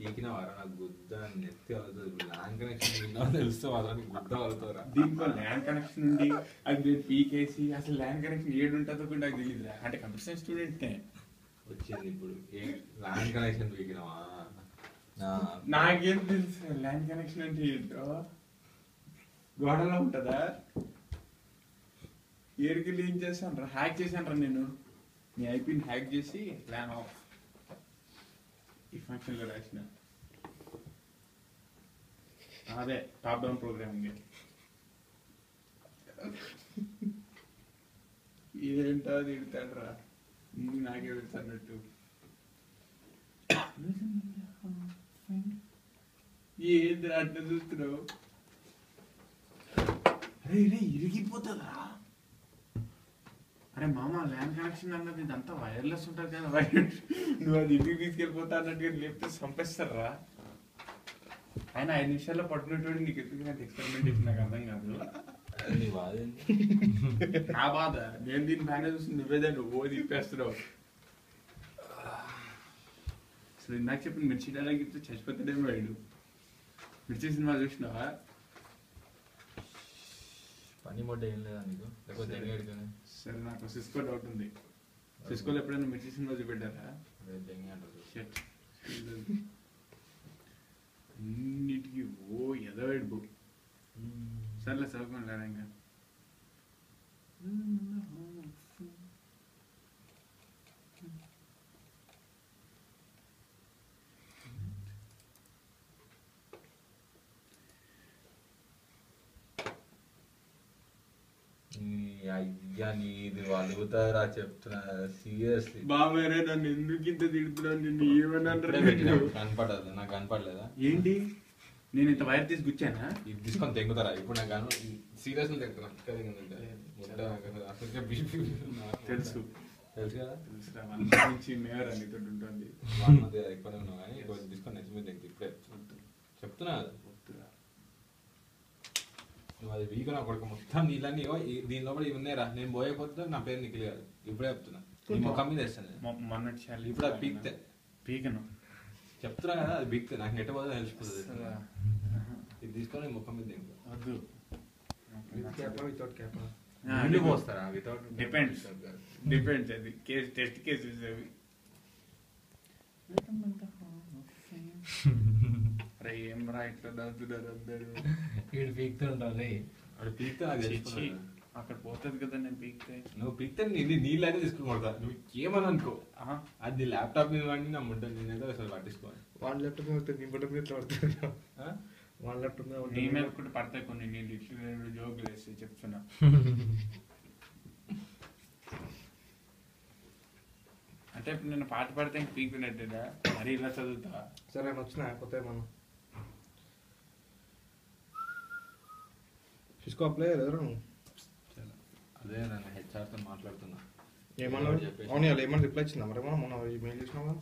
పీకిన వారా నాకు గుద్ద నెత్తి అవుతుంది ల్యాండ్ కనెక్షన్ విన్నా తెలుస్తే మాత్రం గుద్ద అవుతారా దీంట్లో ల్యాండ్ కనెక్షన్ ఉంది అది నేను పీకేసి అసలు ల్యాండ్ కనెక్షన్ ఏడు ఉంటుందో కూడా నాకు తెలియదురా అంటే కంప్యూటర్ సైన్స్ స్టూడెంట్నే వచ్చింది ఇప్పుడు ల్యాండ్ కనెక్షన్ పీకినావా నాకేం తెలుసు ల్యాండ్ కనెక్షన్ అంటే ఏంటో గోడలో ఉంటుందా ఏడికి ఏం చేశాను రా హ్యాక్ చేశాను రా నేను నీ ఐపీని హ్యాక్ చేసి ప్లాన్ ఆఫ్ ఈ ఫంక్షన్లో రాసిన అదే టాప్ డౌన్ ప్రోగ్రామింగ్ ఏంటో తిడతాడు రా నాకే పెడతాన్నట్టు ఏంది అట్లా చూస్తున్నావు అరే రే ఇరిగిపోతుందా అరే మామ ల్యాండ్ కనెక్షన్ అన్నది ఇదంతా వైర్లెస్ ఉంటుంది కదా వైర్ నువ్వు అది ఇంటికి తీసుకెళ్ళిపోతా అన్నట్టుగా లేకపోతే చంపేస్తారా ఆయన 5 నిమిషాల్లో పట్టుకునేటోడు నీకు ఎందుకు ఎక్స్పెరిమెంట్ చేసి నాకు అర్థం కాదు నా బాధ నేను దీన్ని బాగానే చూస్తుంది నువ్వేదా నువ్వు తిప్పేస్తున్నావు అసలు ఇందాక చెప్పిన మిర్చి డైలాగ్ ఇస్తే చచ్చిపోతాడేమో వాడు మిర్చి సినిమా చూసినావా పని మొట్ట ఏం లేదా నీకు లేకపోతే సరే నాకు సిస్కో డౌట్ ఉంది సిస్కోలో ఎప్పుడైనా మిర్చి సినిమా చూపెట్టారా అన్నిటికీ ఓ ఎదవేడు సర్లే చదువుకోండి లేదా ఇంకా అయ్యా నీది వలుగుతారా చెప్తున్నా సీరియస్లీ బాబాయ్ నన్ను ఎందుకు ఇంత తిడుతున్నాను నిన్ను ఏమన్నా కనపడదు నాకు కనపడలేదా ఏంటి నేను ఇంత వైర్ తీసి గుచ్చానా ఇది తీసుకొని తెంగుతారా ఇప్పుడు నాకు సీరియస్లీ తెగుతున్నా తెలుసు తెలుసు కదా తెలుసురా నుంచి మేయర్ నీతో ఉంటుంది ఎక్కువనే ఉన్నావు కానీ తీసుకొని నెక్స్ట్ మీద ఇప్పుడే చెప్తున్నా నువ్వు అది వీక్ నా కొడుకు మొత్తం నీళ్ళని దీని లోపల ఇవి ఉన్నాయిరా నేను పోయకపోతే నా పేరు నిఖిల్ కాదు ఇప్పుడే చెప్తున్నా నీ ముఖం మీద వేస్తాను మొన్నటి ఇప్పుడు అది పీక్తే పీకను చెప్తున్నా కదా అది పీక్తే నాకు నెట్ పోతే తెలిసిపోతుంది ఇది తీసుకొని ముఖం మీద వద్దు పోస్తారా వితౌట్ డిపెండ్స్ అది కేసు టెస్ట్ కేసెస్ అవి అరే ఏం రా ఇట్లా దాస్తున్నారు అందరు వీడు పీకుతుంటారు అది పీక్తే నాకు తెలిసిపోతుంది అక్కడ పోతుంది కదా నేను పీక్తే నువ్వు పీక్తే నీళ్ళు అయితే తీసుకుని కొడతా నువ్వు ఏమని అనుకో అది ల్యాప్టాప్ మీద వాడి నా ముట్ట నేనైతే అసలు పట్టించుకోవాలి వాళ్ళ ల్యాప్టాప్ మీద నీ బట్ట మీద ఇట్లా పడుతుంది వాళ్ళ ల్యాప్టాప్ మీద నీ మీద కూడా పడతాయి కొన్ని నేను ఇట్లు జోకులు వేసి చెప్తున్నా అంటే ఇప్పుడు నేను పాట పాడితే ఇంక పీకున్నట్టేదా మరి ఇలా చదువుతా సరే వచ్చినా కొత్త మనం తీసుకో అప్లై ఎదురు అదే నేను హెచ్ఆర్తో మాట్లాడుతున్నా ఏమన్నా అవును ఏమన్నా రిప్లై ఇచ్చిందా మరి మొన్న మెయిల్ చేసినావా